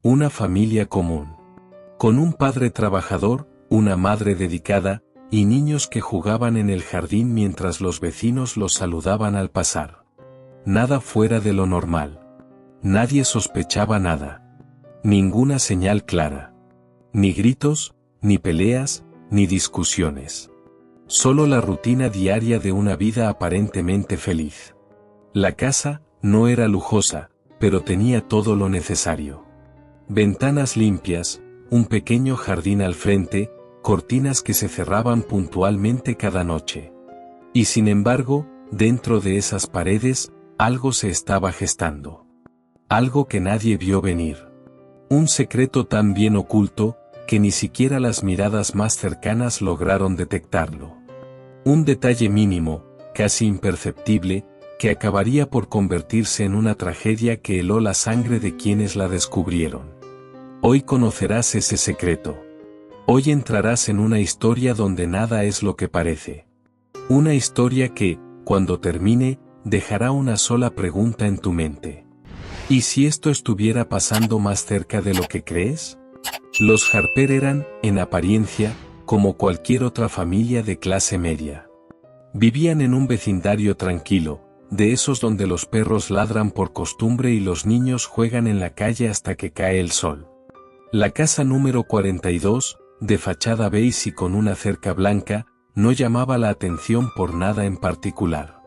Una familia común. Con un padre trabajador, una madre dedicada, y niños que jugaban en el jardín mientras los vecinos los saludaban al pasar. Nada fuera de lo normal. Nadie sospechaba nada. Ninguna señal clara. Ni gritos, ni peleas, ni discusiones. Solo la rutina diaria de una vida aparentemente feliz. La casa no era lujosa, pero tenía todo lo necesario. Ventanas limpias, un pequeño jardín al frente, cortinas que se cerraban puntualmente cada noche. Y sin embargo, dentro de esas paredes, algo se estaba gestando. Algo que nadie vio venir. Un secreto tan bien oculto, que ni siquiera las miradas más cercanas lograron detectarlo. Un detalle mínimo, casi imperceptible, que acabaría por convertirse en una tragedia que heló la sangre de quienes la descubrieron. Hoy conocerás ese secreto. Hoy entrarás en una historia donde nada es lo que parece. Una historia que, cuando termine, dejará una sola pregunta en tu mente. ¿Y si esto estuviera pasando más cerca de lo que crees? Los Harper eran, en apariencia, como cualquier otra familia de clase media. Vivían en un vecindario tranquilo, de esos donde los perros ladran por costumbre y los niños juegan en la calle hasta que cae el sol. La casa número 42, de fachada beige y con una cerca blanca, no llamaba la atención por nada en particular.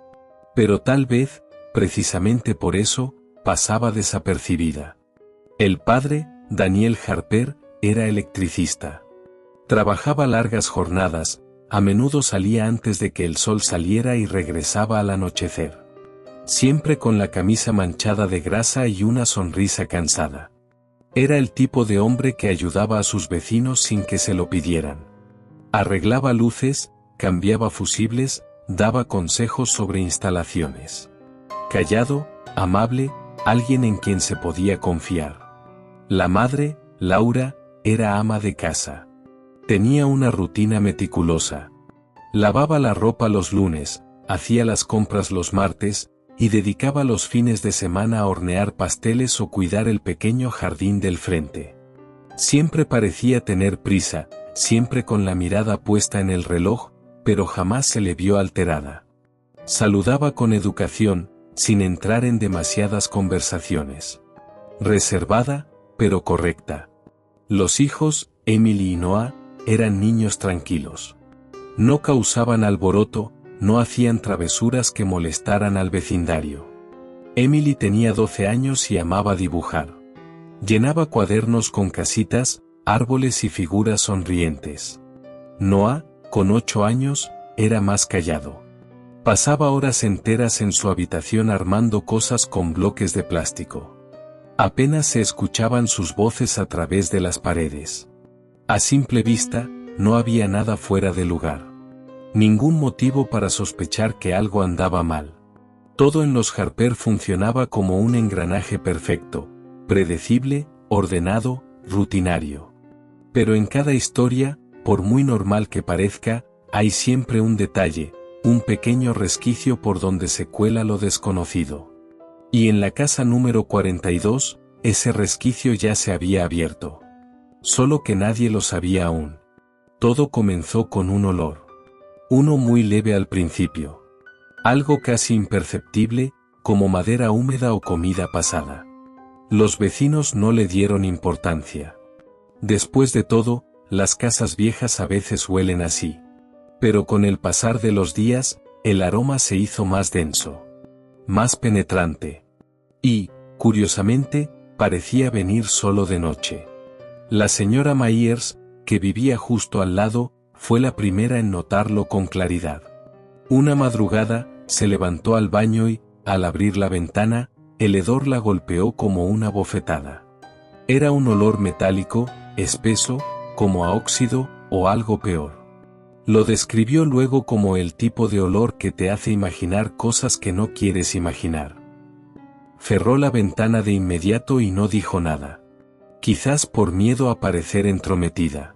Pero tal vez, precisamente por eso, pasaba desapercibida. El padre, Daniel Harper, era electricista. Trabajaba largas jornadas, a menudo salía antes de que el sol saliera y regresaba al anochecer. Siempre con la camisa manchada de grasa y una sonrisa cansada. Era el tipo de hombre que ayudaba a sus vecinos sin que se lo pidieran. Arreglaba luces, cambiaba fusibles, daba consejos sobre instalaciones. Callado, amable, alguien en quien se podía confiar. La madre, Laura, era ama de casa. Tenía una rutina meticulosa. Lavaba la ropa los lunes, hacía las compras los martes, y dedicaba los fines de semana a hornear pasteles o cuidar el pequeño jardín del frente. Siempre parecía tener prisa, siempre con la mirada puesta en el reloj, pero jamás se le vio alterada. Saludaba con educación, sin entrar en demasiadas conversaciones. Reservada, pero correcta. Los hijos, Emily y Noah, eran niños tranquilos. No causaban alboroto, no hacían travesuras que molestaran al vecindario. Emily tenía 12 años y amaba dibujar. Llenaba cuadernos con casitas, árboles y figuras sonrientes. Noah, con 8 años, era más callado. Pasaba horas enteras en su habitación armando cosas con bloques de plástico. Apenas se escuchaban sus voces a través de las paredes. A simple vista, no había nada fuera de lugar. Ningún motivo para sospechar que algo andaba mal. Todo en los Harper funcionaba como un engranaje perfecto, predecible, ordenado, rutinario. Pero en cada historia, por muy normal que parezca, hay siempre un detalle, un pequeño resquicio por donde se cuela lo desconocido. Y en la casa número 42, ese resquicio ya se había abierto. Solo que nadie lo sabía aún. Todo comenzó con un olor. Uno muy leve al principio. Algo casi imperceptible, como madera húmeda o comida pasada. Los vecinos no le dieron importancia. Después de todo, las casas viejas a veces huelen así. Pero con el pasar de los días, el aroma se hizo más denso. Más penetrante. Y, curiosamente, parecía venir solo de noche. La señora Myers, que vivía justo al lado, fue la primera en notarlo con claridad. Una madrugada, se levantó al baño y, al abrir la ventana, el hedor la golpeó como una bofetada. Era un olor metálico, espeso, como a óxido, o algo peor. Lo describió luego como el tipo de olor que te hace imaginar cosas que no quieres imaginar. Cerró la ventana de inmediato y no dijo nada. Quizás por miedo a parecer entrometida.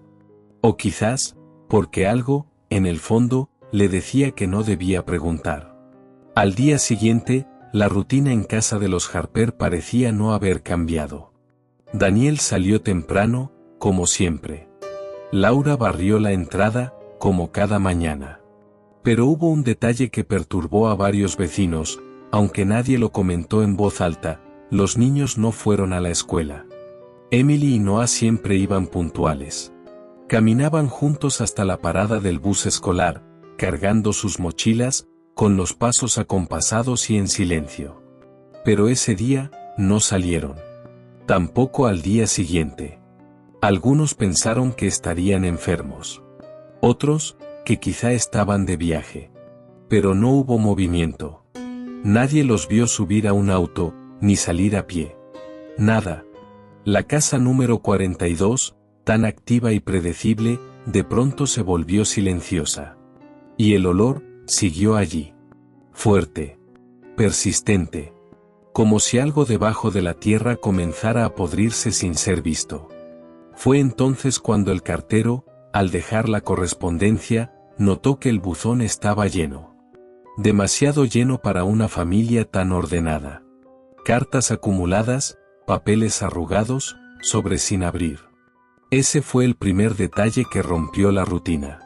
O quizás, porque algo, en el fondo, le decía que no debía preguntar. Al día siguiente, la rutina en casa de los Harper parecía no haber cambiado. Daniel salió temprano, como siempre. Laura barrió la entrada, como cada mañana. Pero hubo un detalle que perturbó a varios vecinos, aunque nadie lo comentó en voz alta: los niños no fueron a la escuela. Emily y Noah siempre iban puntuales. Caminaban juntos hasta la parada del bus escolar, cargando sus mochilas, con los pasos acompasados y en silencio. Pero ese día, no salieron. Tampoco al día siguiente. Algunos pensaron que estarían enfermos. Otros, que quizá estaban de viaje. Pero no hubo movimiento. Nadie los vio subir a un auto, ni salir a pie. Nada. La casa número 42, tan activa y predecible, de pronto se volvió silenciosa. Y el olor, siguió allí. Fuerte. Persistente. Como si algo debajo de la tierra comenzara a podrirse sin ser visto. Fue entonces cuando el cartero, al dejar la correspondencia, notó que el buzón estaba lleno. Demasiado lleno para una familia tan ordenada. Cartas acumuladas, papeles arrugados, sobres sin abrir. Ese fue el primer detalle que rompió la rutina.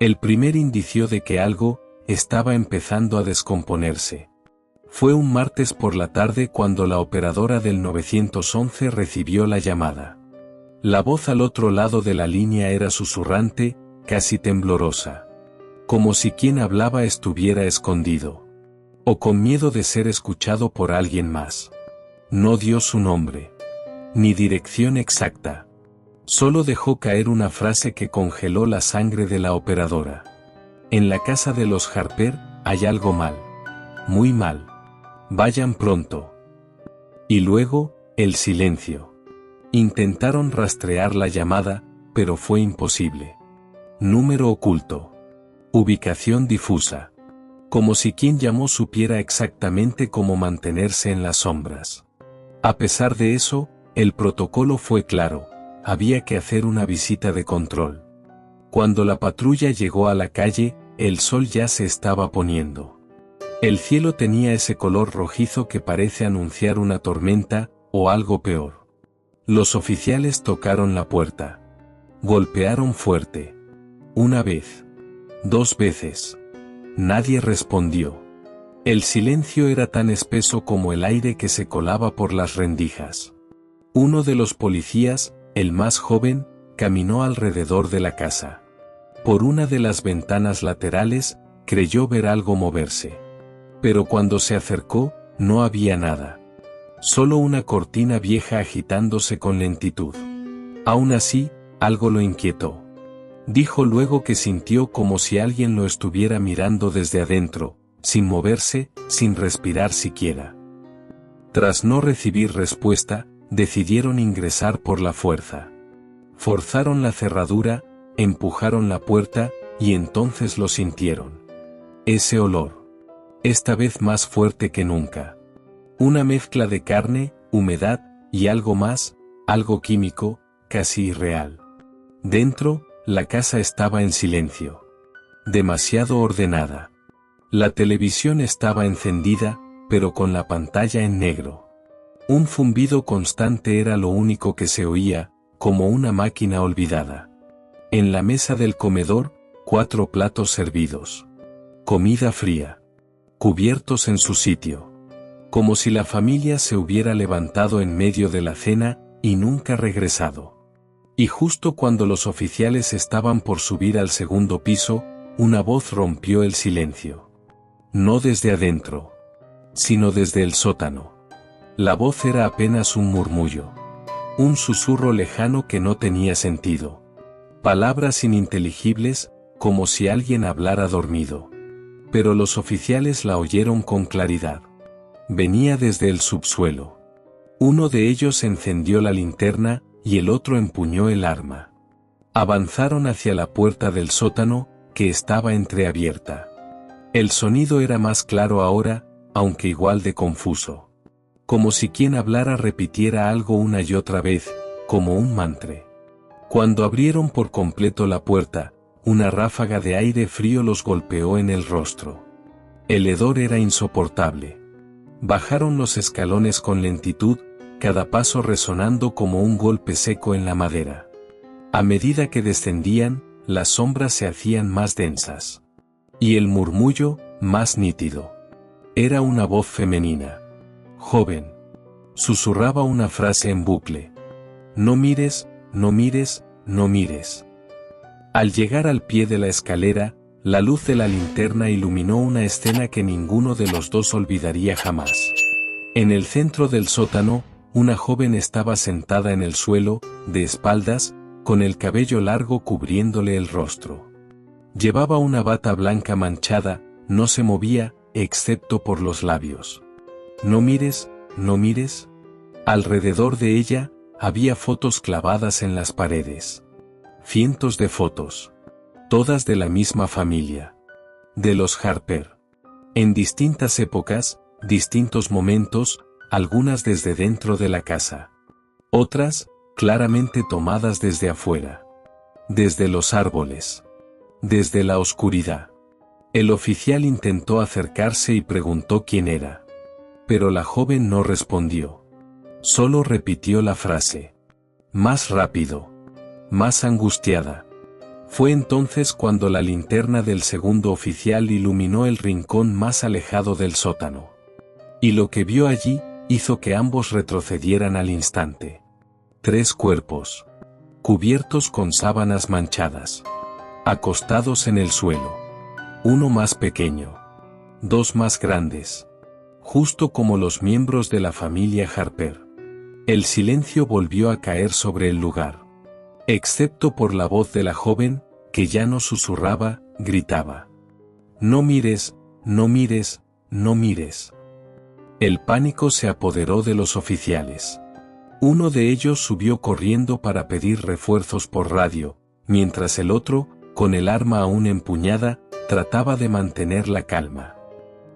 El primer indicio de que algo estaba empezando a descomponerse. Fue un martes por la tarde cuando la operadora del 911 recibió la llamada. La voz al otro lado de la línea era susurrante, casi temblorosa. Como si quien hablaba estuviera escondido. O con miedo de ser escuchado por alguien más. No dio su nombre. Ni dirección exacta. Solo dejó caer una frase que congeló la sangre de la operadora. En la casa de los Harper, hay algo mal. Muy mal. Vayan pronto. Y luego, el silencio. Intentaron rastrear la llamada, pero fue imposible. Número oculto. Ubicación difusa. Como si quien llamó supiera exactamente cómo mantenerse en las sombras. A pesar de eso, el protocolo fue claro: había que hacer una visita de control. Cuando la patrulla llegó a la calle, el sol ya se estaba poniendo. El cielo tenía ese color rojizo que parece anunciar una tormenta, o algo peor. Los oficiales tocaron la puerta. Golpearon fuerte. Una vez. 2 veces. Nadie respondió. El silencio era tan espeso como el aire que se colaba por las rendijas. Uno de los policías, el más joven, caminó alrededor de la casa. Por una de las ventanas laterales, creyó ver algo moverse. Pero cuando se acercó, no había nada. Solo una cortina vieja agitándose con lentitud. Aún así, algo lo inquietó. Dijo luego que sintió como si alguien lo estuviera mirando desde adentro, sin moverse, sin respirar siquiera. Tras no recibir respuesta, decidieron ingresar por la fuerza. Forzaron la cerradura, empujaron la puerta, y entonces lo sintieron. Ese olor. Esta vez más fuerte que nunca. Una mezcla de carne, humedad, y algo más, algo químico, casi irreal. Dentro, la casa estaba en silencio. Demasiado ordenada. La televisión estaba encendida, pero con la pantalla en negro. Un zumbido constante era lo único que se oía, como una máquina olvidada. En la mesa del comedor, 4 platos servidos. Comida fría. Cubiertos en su sitio. Como si la familia se hubiera levantado en medio de la cena, y nunca regresado. Y justo cuando los oficiales estaban por subir al segundo piso, una voz rompió el silencio. No desde adentro, sino desde el sótano. La voz era apenas un murmullo. Un susurro lejano que no tenía sentido. Palabras ininteligibles, como si alguien hablara dormido. Pero los oficiales la oyeron con claridad. Venía desde el subsuelo. Uno de ellos encendió la linterna, y el otro empuñó el arma. Avanzaron hacia la puerta del sótano, que estaba entreabierta. El sonido era más claro ahora, aunque igual de confuso. Como si quien hablara repitiera algo una y otra vez, como un mantra. Cuando abrieron por completo la puerta, una ráfaga de aire frío los golpeó en el rostro. El hedor era insoportable. Bajaron los escalones con lentitud, cada paso resonando como un golpe seco en la madera. A medida que descendían, las sombras se hacían más densas. Y el murmullo, más nítido. Era una voz femenina. Joven. Susurraba una frase en bucle. No mires, no mires, no mires. Al llegar al pie de la escalera, la luz de la linterna iluminó una escena que ninguno de los dos olvidaría jamás. En el centro del sótano, una joven estaba sentada en el suelo, de espaldas, con el cabello largo cubriéndole el rostro. Llevaba una bata blanca manchada, no se movía, excepto por los labios. No mires, no mires. Alrededor de ella, había fotos clavadas en las paredes. Cientos de fotos. Todas de la misma familia. De los Harper. En distintas épocas, distintos momentos, algunas desde dentro de la casa. Otras, claramente tomadas desde afuera. Desde los árboles. Desde la oscuridad. El oficial intentó acercarse y preguntó quién era. Pero la joven no respondió. Solo repitió la frase. Más rápido. Más angustiada. Fue entonces cuando la linterna del segundo oficial iluminó el rincón más alejado del sótano. Y lo que vio allí, hizo que ambos retrocedieran al instante. 3 cuerpos. Cubiertos con sábanas manchadas. Acostados en el suelo. Uno más pequeño. 2 más grandes. Justo como los miembros de la familia Harper. El silencio volvió a caer sobre el lugar. Excepto por la voz de la joven, que ya no susurraba, gritaba. No mires, no mires, no mires. El pánico se apoderó de los oficiales. Uno de ellos subió corriendo para pedir refuerzos por radio, mientras el otro, con el arma aún empuñada, trataba de mantener la calma.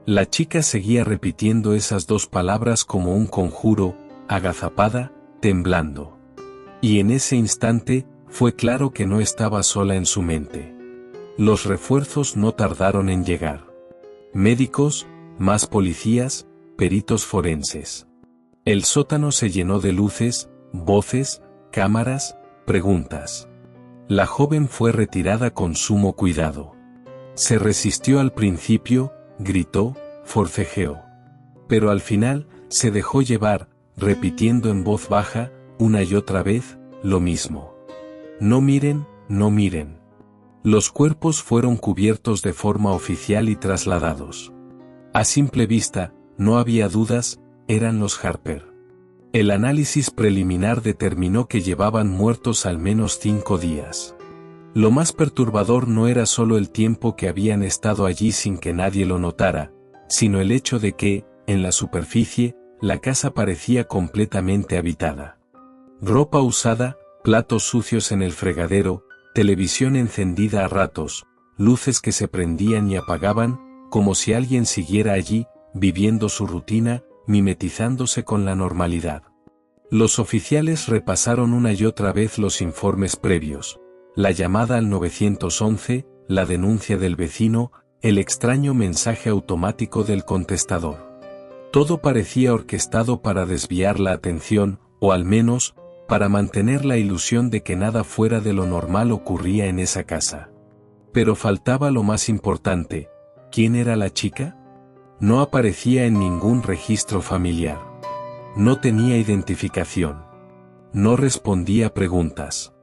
La chica seguía repitiendo esas 2 palabras como un conjuro, agazapada, temblando. Y en ese instante, fue claro que no estaba sola en su mente. Los refuerzos no tardaron en llegar. Médicos, más policías, peritos forenses. El sótano se llenó de luces, voces, cámaras, preguntas. La joven fue retirada con sumo cuidado. Se resistió al principio, gritó, forcejeó. Pero al final, se dejó llevar, repitiendo en voz baja, una y otra vez, lo mismo. No miren, no miren. Los cuerpos fueron cubiertos de forma oficial y trasladados. A simple vista, no había dudas, eran los Harper. El análisis preliminar determinó que llevaban muertos al menos 5 días. Lo más perturbador no era solo el tiempo que habían estado allí sin que nadie lo notara, sino el hecho de que, en la superficie, la casa parecía completamente habitada. Ropa usada, platos sucios en el fregadero, televisión encendida a ratos, luces que se prendían y apagaban, como si alguien siguiera allí, viviendo su rutina, mimetizándose con la normalidad. Los oficiales repasaron una y otra vez los informes previos, la llamada al 911, la denuncia del vecino, el extraño mensaje automático del contestador. Todo parecía orquestado para desviar la atención, o al menos, para mantener la ilusión de que nada fuera de lo normal ocurría en esa casa. Pero faltaba lo más importante, ¿quién era la chica? No aparecía en ningún registro familiar. No tenía identificación. No respondía preguntas.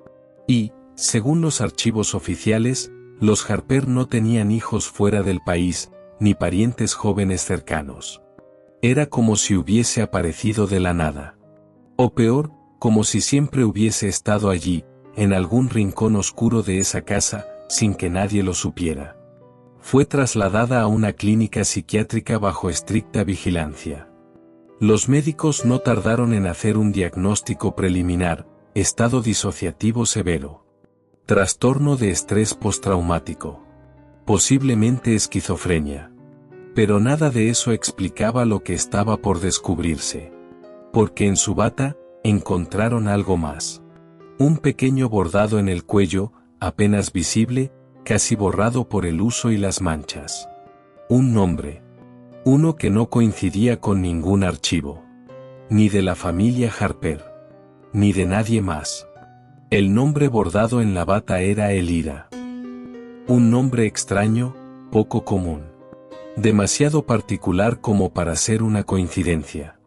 Y, según los archivos oficiales, los Harper no tenían hijos fuera del país, ni parientes jóvenes cercanos. Era como si hubiese aparecido de la nada. O peor, como si siempre hubiese estado allí, en algún rincón oscuro de esa casa, sin que nadie lo supiera. Fue trasladada a una clínica psiquiátrica bajo estricta vigilancia. Los médicos no tardaron en hacer un diagnóstico preliminar, estado disociativo severo. Trastorno de estrés postraumático. Posiblemente esquizofrenia. Pero nada de eso explicaba lo que estaba por descubrirse. Porque en su bata, encontraron algo más. Un pequeño bordado en el cuello, apenas visible, casi borrado por el uso y las manchas. Un nombre. Uno que no coincidía con ningún archivo. ni de la familia Harper, ni de nadie más. El nombre bordado en la bata era Elira. Un nombre extraño, poco común. Demasiado particular como para ser una coincidencia.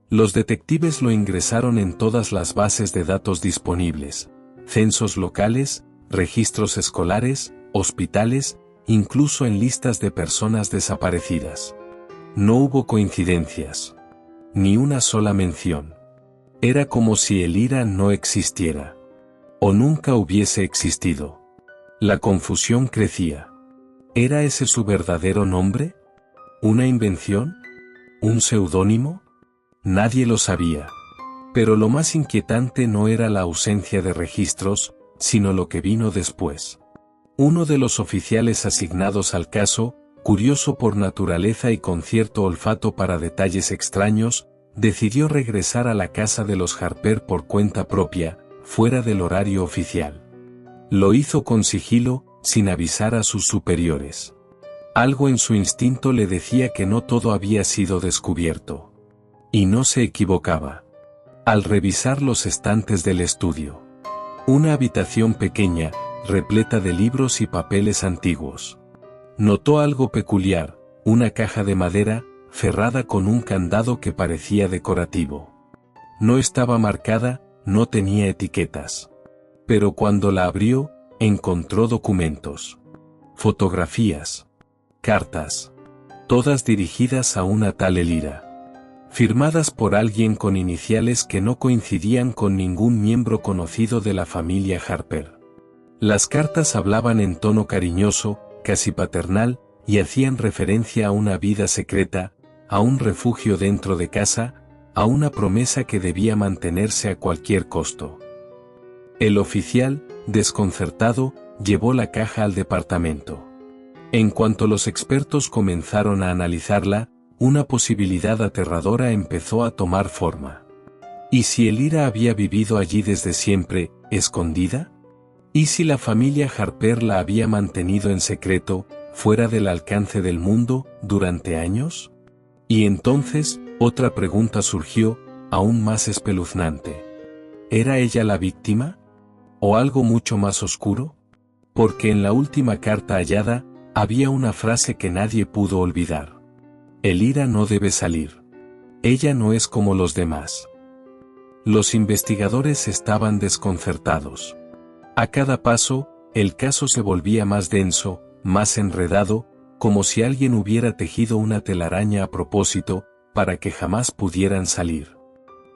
Los detectives lo ingresaron en todas las bases de datos disponibles, censos locales, registros escolares, hospitales, incluso en listas de personas desaparecidas. No hubo coincidencias. Ni una sola mención. Era como si Elira no existiera. O nunca hubiese existido. La confusión crecía. ¿Era ese su verdadero nombre? ¿Una invención? ¿Un seudónimo? Nadie lo sabía. Pero lo más inquietante no era la ausencia de registros, sino lo que vino después. Uno de los oficiales asignados al caso, curioso por naturaleza y con cierto olfato para detalles extraños, decidió regresar a la casa de los Harper por cuenta propia, fuera del horario oficial. Lo hizo con sigilo, sin avisar a sus superiores. Algo en su instinto le decía que no todo había sido descubierto. Y no se equivocaba. Al revisar los estantes del estudio. Una habitación pequeña, repleta de libros y papeles antiguos. Notó algo peculiar, una caja de madera, cerrada con un candado que parecía decorativo. No estaba marcada, no tenía etiquetas. Pero cuando la abrió, encontró documentos. Fotografías. Cartas. Todas dirigidas a una tal Elira. Firmadas por alguien con iniciales que no coincidían con ningún miembro conocido de la familia Harper. Las cartas hablaban en tono cariñoso, casi paternal, y hacían referencia a una vida secreta, a un refugio dentro de casa, a una promesa que debía mantenerse a cualquier costo. El oficial, desconcertado, llevó la caja al departamento. En cuanto los expertos comenzaron a analizarla, una posibilidad aterradora empezó a tomar forma. ¿Y si Elira había vivido allí desde siempre, escondida? ¿Y si la familia Harper la había mantenido en secreto, fuera del alcance del mundo, durante años? Y entonces, otra pregunta surgió, aún más espeluznante. ¿Era ella la víctima? ¿O algo mucho más oscuro? Porque en la última carta hallada, había una frase que nadie pudo olvidar. Elira no debe salir. Ella no es como los demás. Los investigadores estaban desconcertados. A cada paso, el caso se volvía más denso, más enredado, como si alguien hubiera tejido una telaraña a propósito, para que jamás pudieran salir.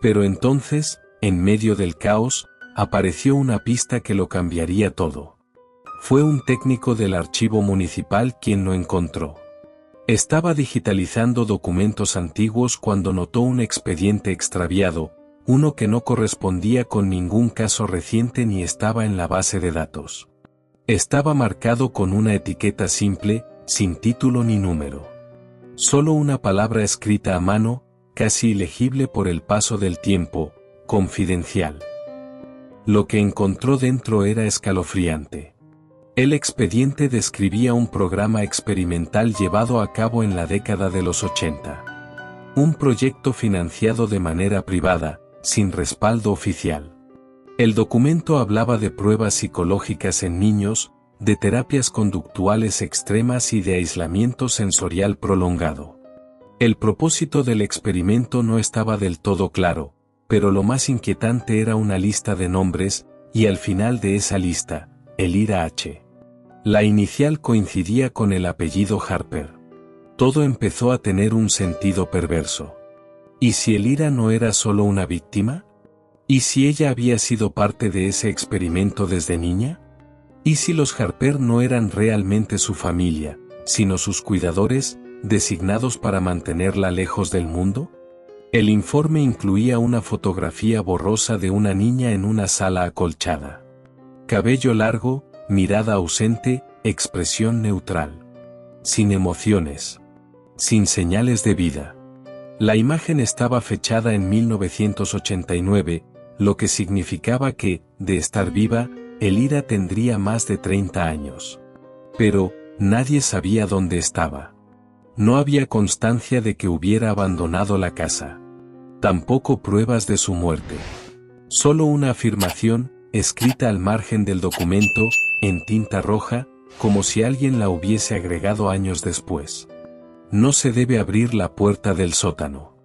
Pero entonces, en medio del caos, apareció una pista que lo cambiaría todo. Fue un técnico del archivo municipal quien lo encontró. Estaba digitalizando documentos antiguos cuando notó un expediente extraviado, uno que no correspondía con ningún caso reciente ni estaba en la base de datos. Estaba marcado con una etiqueta simple, sin título ni número. Solo una palabra escrita a mano, casi ilegible por el paso del tiempo, confidencial. Lo que encontró dentro era escalofriante. El expediente describía un programa experimental llevado a cabo en la década de los 80. Un proyecto financiado de manera privada, sin respaldo oficial. El documento hablaba de pruebas psicológicas en niños, de terapias conductuales extremas y de aislamiento sensorial prolongado. El propósito del experimento no estaba del todo claro, pero lo más inquietante era una lista de nombres, y al final de esa lista, Elira H. La inicial coincidía con el apellido Harper. Todo empezó a tener un sentido perverso. ¿Y si Elira no era solo una víctima? ¿Y si ella había sido parte de ese experimento desde niña? ¿Y si los Harper no eran realmente su familia, sino sus cuidadores, designados para mantenerla lejos del mundo? El informe incluía una fotografía borrosa de una niña en una sala acolchada. Cabello largo, mirada ausente, expresión neutral. Sin emociones. Sin señales de vida. La imagen estaba fechada en 1989, lo que significaba que, de estar viva, Elira tendría más de 30 años. Pero, nadie sabía dónde estaba. No había constancia de que hubiera abandonado la casa. Tampoco pruebas de su muerte. Solo una afirmación, escrita al margen del documento, en tinta roja, como si alguien la hubiese agregado años después. No se debe abrir la puerta del sótano.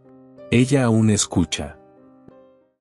Ella aún escucha.